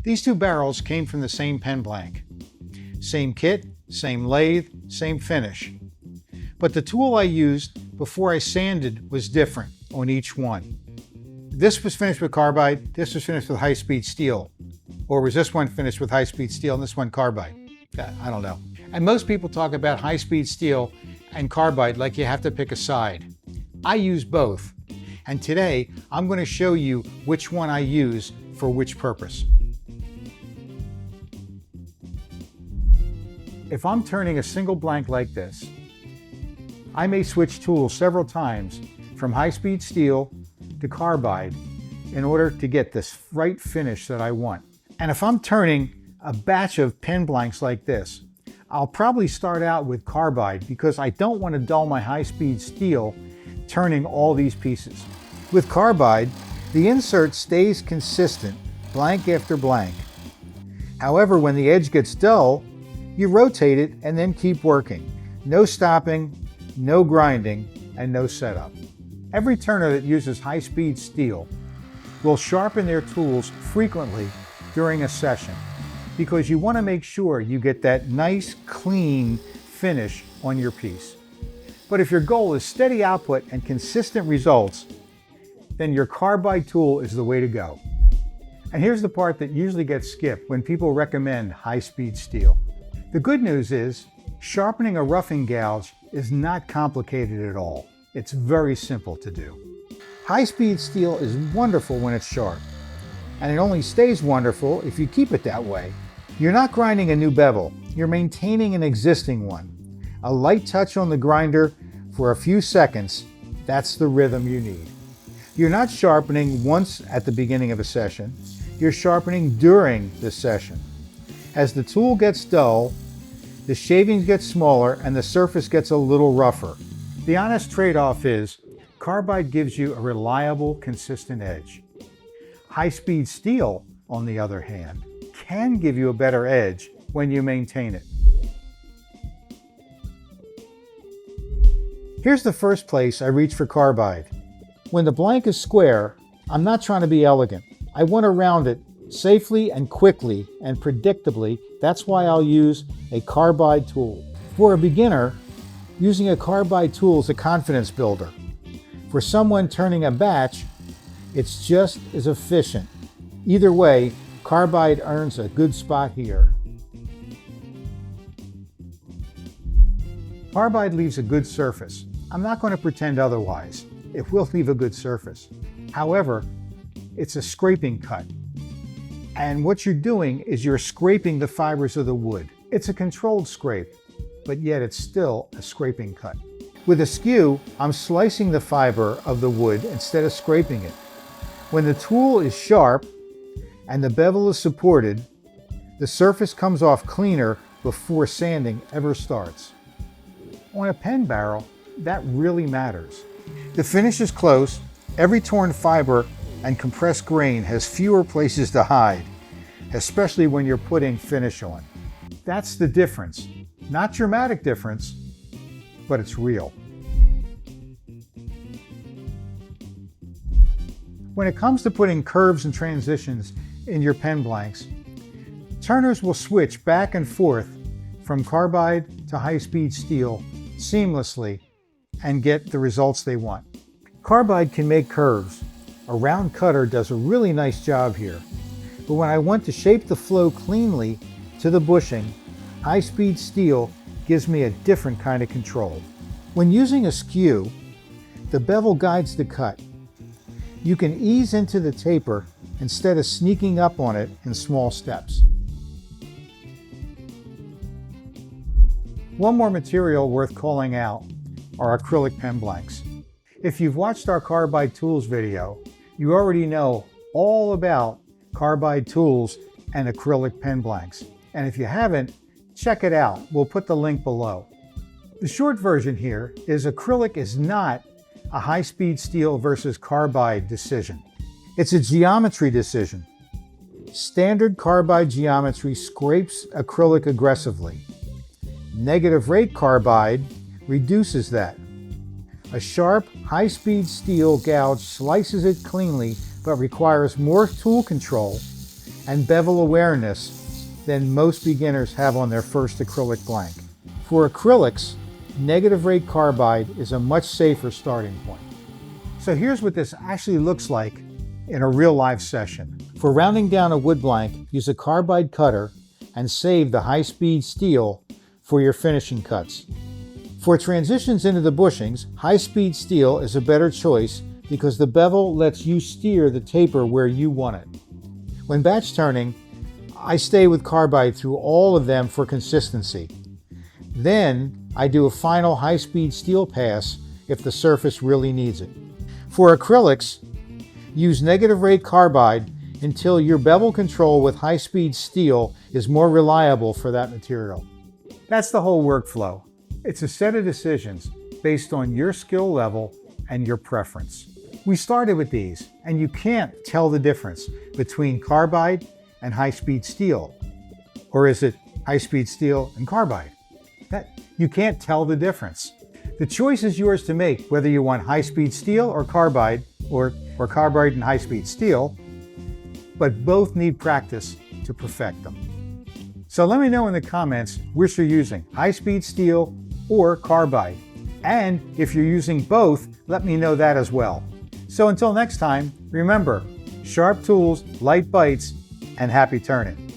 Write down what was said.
These two barrels came from the same Penn blank. Same kit, same lathe, same finish. But the tool I used before I sanded was different on each one. This was finished with carbide, this was finished with high-speed steel. Or was this one finished with high-speed steel and this one carbide? I don't know. And most people talk about high-speed steel and carbide like you have to pick a side. I use both. And today, I'm going to show you which one I use for which purpose. If I'm turning a single blank like this, I may switch tools several times from high-speed steel to carbide in order to get this right finish that I want. And if I'm turning a batch of Penn blanks like this, I'll probably start out with carbide because I don't want to dull my high-speed steel turning all these pieces. With carbide, the insert stays consistent, blank after blank. However, when the edge gets dull, you rotate it and then keep working. No stopping, no grinding, and no setup. Every turner that uses high-speed steel will sharpen their tools frequently during a session because you want to make sure you get that nice, clean finish on your piece. But if your goal is steady output and consistent results, then your carbide tool is the way to go. And here's the part that usually gets skipped when people recommend high-speed steel. The good news is, sharpening a roughing gouge is not complicated at all. It's very simple to do. High-speed steel is wonderful when it's sharp, and it only stays wonderful if you keep it that way. You're not grinding a new bevel, you're maintaining an existing one. A light touch on the grinder for a few seconds, that's the rhythm you need. You're not sharpening once at the beginning of a session, you're sharpening during the session. As the tool gets dull, the shavings get smaller and the surface gets a little rougher. The honest trade-off is, carbide gives you a reliable, consistent edge. High-speed steel, on the other hand, can give you a better edge when you maintain it. Here's the first place I reach for carbide. When the blank is square, I'm not trying to be elegant. I want to round it safely and quickly and predictably. That's why I'll use a carbide tool. For a beginner, using a carbide tool is a confidence builder. For someone turning a batch, it's just as efficient. Either way, carbide earns a good spot here. Carbide leaves a good surface. I'm not going to pretend otherwise. It will leave a good surface. However, it's a scraping cut. And what you're doing is you're scraping the fibers of the wood. It's a controlled scrape, but yet it's still a scraping cut. With a skew, I'm slicing the fiber of the wood instead of scraping it. When the tool is sharp and the bevel is supported, the surface comes off cleaner before sanding ever starts. On a Penn barrel, that really matters. The finish is close, every torn fiber and compressed grain has fewer places to hide, especially when you're putting finish on. That's the difference. Not dramatic difference, but it's real. When it comes to putting curves and transitions in your Penn blanks, turners will switch back and forth from carbide to high-speed steel seamlessly and get the results they want. Carbide can make curves. A round cutter does a really nice job here. But when I want to shape the flow cleanly to the bushing, high-speed steel gives me a different kind of control. When using a skew, the bevel guides the cut. You can ease into the taper instead of sneaking up on it in small steps. One more material worth calling out are acrylic Penn blanks. If you've watched our Carbide Tools video, you already know all about carbide tools and acrylic Penn blanks. And if you haven't, check it out. We'll put the link below. The short version here is acrylic is not a high-speed steel versus carbide decision. It's a geometry decision. Standard carbide geometry scrapes acrylic aggressively. Negative rate carbide reduces that. A sharp, high-speed steel gouge slices it cleanly but requires more tool control and bevel awareness than most beginners have on their first acrylic blank. For acrylics, negative rake carbide is a much safer starting point. So here's what this actually looks like in a real live session. For rounding down a wood blank, use a carbide cutter and save the high-speed steel for your finishing cuts. For transitions into the bushings, high-speed steel is a better choice because the bevel lets you steer the taper where you want it. When batch turning, I stay with carbide through all of them for consistency. Then I do a final high-speed steel pass if the surface really needs it. For acrylics, use negative rake carbide until your bevel control with high-speed steel is more reliable for that material. That's the whole workflow. It's a set of decisions based on your skill level and your preference. We started with these, and you can't tell the difference between carbide and high-speed steel. Or is it high-speed steel and carbide? You can't tell the difference. The choice is yours to make, whether you want high-speed steel or carbide, or carbide and high-speed steel, but both need practice to perfect them. So let me know in the comments which you're using, high-speed steel or carbide. And if you're using both, let me know that as well. So until next time, remember, sharp tools, light bites, and happy turning.